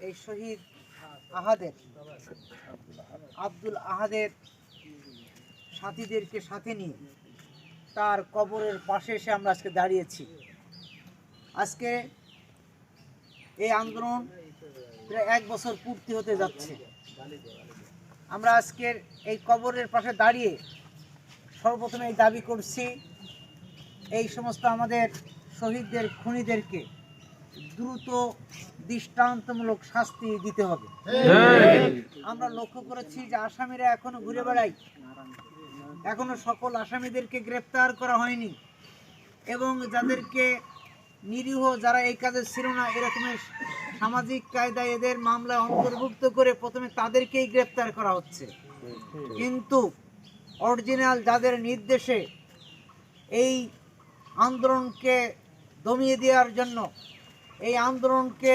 এই শহীদ আহাদের আব্দুল আহাদের সাথীদেরকে সাথে নিয়ে তার কবরের পাশে এসে আমরা আজকে দাঁড়িয়েছি। আজকে এই আন্দোলন প্রায় 1 বছর পূর্তি হতে যাচ্ছে। আমরা আজকের এই কবরের পাশে দাঁড়িয়ে সর্বপ্রথমে এই দাবি করছি, এই সমস্ত আমাদের শহীদদের খুনিদেরকে দ্রুত দৃষ্টান্তমূলক শাস্তি দিতে হবে। আমরা লক্ষ্য করেছি যে আসামিরা এখনো ঘুরে বেড়ায়, এখনো সকল আসামিদেরকে গ্রেপ্তার করা হয়নি এবং যাদেরকে নিরীহ যারা এই কাজে ছিল না এরকমের সামাজিক কায়দায় এদের মামলায় অন্তর্ভুক্ত করে প্রথমে তাদেরকেই গ্রেপ্তার করা হচ্ছে। কিন্তু অরিজিনাল যাদের নির্দেশে এই আন্দোলনকে দমিয়ে দেওয়ার জন্য, এই আন্দোলনকে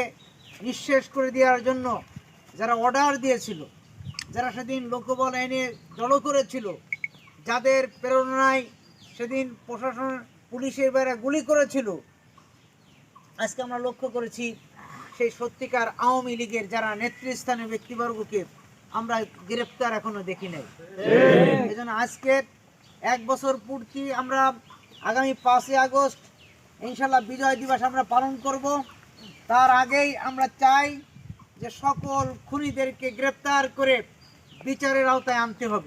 নিঃশেষ করে দেওয়ার জন্য যারা অর্ডার দিয়েছিল, যারা সেদিন লোকবল এনে জড়ো করেছিল, যাদের প্রেরণায় সেদিন প্রশাসন পুলিশের বাইরে গুলি করেছিল, আজকে আমরা লক্ষ্য করেছি সেই সত্যিকার আওয়ামী লীগের যারা নেতৃস্থানীয় ব্যক্তিবর্গকে আমরা গ্রেপ্তার এখনো দেখি নাই। এই জন্য আজকের 1 বছর পূর্তি আমরা আগামী 5ই আগস্ট ইনশাল্লাহ বিজয় দিবস আমরা পালন করব। তার আগেই আমরা চাই যে সকল খুনিদেরকে গ্রেপ্তার করে বিচারের আওতায় আনতে হবে।